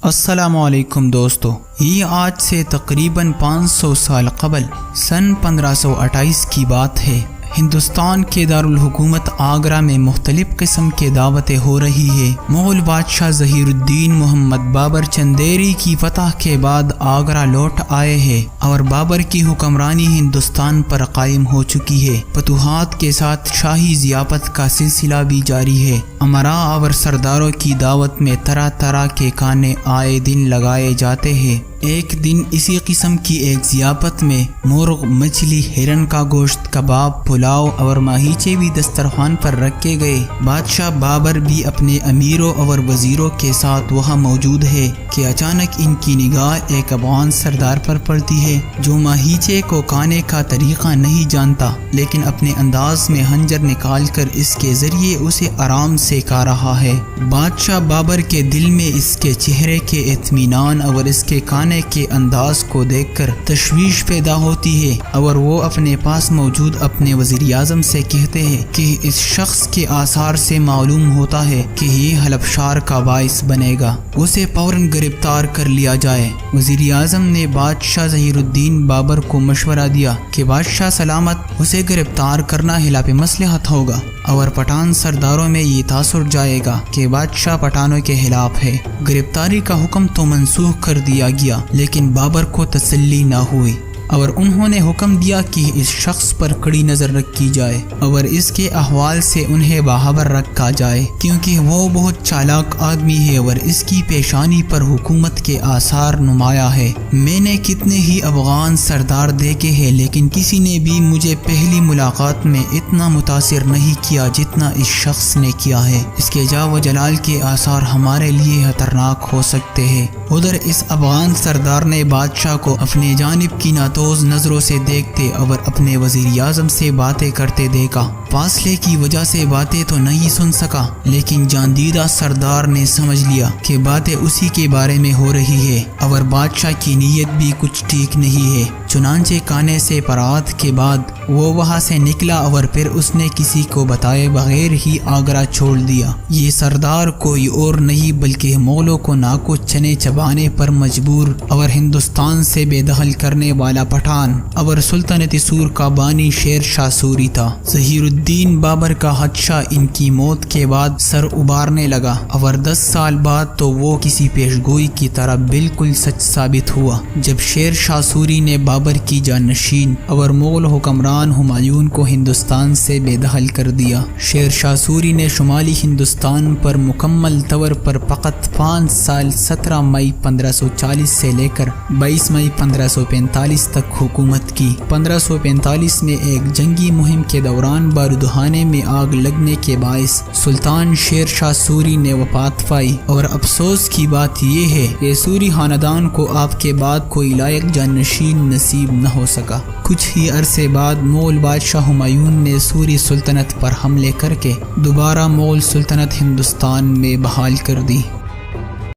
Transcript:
السلام علیکم دوستو، یہ آج سے تقریباً 500 سال قبل سن 1528 کی بات ہے۔ ہندوستان کے دارالحکومت آگرہ میں مختلف قسم کے دعوتیں ہو رہی ہے۔ مغل بادشاہ ظہیر الدین محمد بابر چندیری کی فتح کے بعد آگرہ لوٹ آئے ہیں اور بابر کی حکمرانی ہندوستان پر قائم ہو چکی ہے۔ فتوحات کے ساتھ شاہی ضیافت کا سلسلہ بھی جاری ہے۔ امراء اور سرداروں کی دعوت میں طرح طرح کے کھانے آئے دن لگائے جاتے ہیں۔ ایک دن اسی قسم کی ایک ضیافت میں مرغ، مچھلی، ہرن کا گوشت، کباب، پلاؤ اور ماہیچے بھی دسترخوان پر رکھے گئے۔ بادشاہ بابر بھی اپنے امیروں اور وزیروں کے ساتھ وہاں موجود ہے کہ اچانک ان کی نگاہ ایک افغان سردار پر پڑتی ہے جو ماہیچے کو کھانے کا طریقہ نہیں جانتا، لیکن اپنے انداز میں خنجر نکال کر اس کے ذریعے اسے آرام سے کھا رہا ہے۔ بادشاہ بابر کے دل میں اس کے چہرے کے اطمینان اور اس کے کھانے کے انداز کو دیکھ کر تشویش پیدا ہوتی ہے اور وہ اپنے پاس موجود اپنے وزیر اعظم سے کہتے ہیں کہ اس شخص کے آثار سے معلوم ہوتا ہے کہ یہ حلفشار کا باعث بنے گا، اسے فوراً گرفتار کر لیا جائے۔ وزیر اعظم نے بادشاہ ظہیر الدین بابر کو مشورہ دیا کہ بادشاہ سلامت اسے گرفتار کرنا خلاف مصلحت ہوگا اور پٹھان سرداروں میں یہ تاثر جائے گا کہ بادشاہ پٹھانوں کے خلاف ہے۔ گرفتاری کا حکم تو منسوخ کر دیا گیا، لیکن بابر کو تسلی نہ ہوئی اور انہوں نے حکم دیا کہ اس شخص پر کڑی نظر رکھی جائے اور اس کے احوال سے انہیں باخبر رکھا جائے، کیونکہ وہ بہت چالاک آدمی ہے اور اس کی پیشانی پر حکومت کے آثار نمایاں ہے۔ میں نے کتنے ہی افغان سردار دیکھے ہیں، لیکن کسی نے بھی مجھے پہلی ملاقات میں اتنا متاثر نہیں کیا جتنا اس شخص نے کیا ہے۔ اس کے جا و جلال کے آثار ہمارے لیے خطرناک ہو سکتے ہیں۔ ادھر اس افغان سردار نے بادشاہ کو اپنے جانب کی ناتوز نظروں سے دیکھتے اور اپنے وزیر اعظم سے باتیں کرتے دیکھا۔ فاصلے کی وجہ سے باتیں تو نہیں سن سکا، لیکن جاندیدہ سردار نے سمجھ لیا کہ باتیں اسی کے بارے میں ہو رہی ہے اور بادشاہ کی نیت بھی کچھ ٹھیک نہیں ہے۔ چنانچہ کھانے سے پرات کے بعد وہ وہاں سے نکلا اور پھر اس نے کسی کو بتائے بغیر ہی آگرہ چھوڑ دیا۔ یہ سردار کوئی اور نہیں بلکہ مغلوں کو ناکو چنے چبانے پر مجبور اور ہندوستان سے بے دخل کرنے والا پٹھان اور سلطنت سور کا بانی شیر شاہ سوری تھا۔ ظہیر الدین بابر کا خدشہ ان کی موت کے بعد سر ابھارنے لگا اور 10 سال بعد تو وہ کسی پیشگوئی کی طرح بالکل سچ ثابت ہوا، جب شیر شاہ سوری نے بابر کی جانشین اور مغل حکمران ہمایوں کو ہندوستان سے بے دخل کر دیا۔ شیر شاہ سوری نے شمالی ہندوستان پر مکمل طور پر فقط 5 سال 17 مئی 1540 سے لے کر 22 مئی 1545 تک حکومت کی۔ 1545 میں ایک جنگی مہم کے دوران بارودخانے میں آگ لگنے کے باعث سلطان شیر شاہ سوری نے وفات پائی، اور افسوس کی بات یہ ہے کہ سوری خاندان کو آپ کے بعد کوئی لائق جانشین نصیب نہ ہو سکا۔ کچھ ہی عرصے بعد مغل بادشاہ ہمایوں نے سوری سلطنت پر حملے کر کے دوبارہ مغل سلطنت ہندوستان میں بحال کر دی۔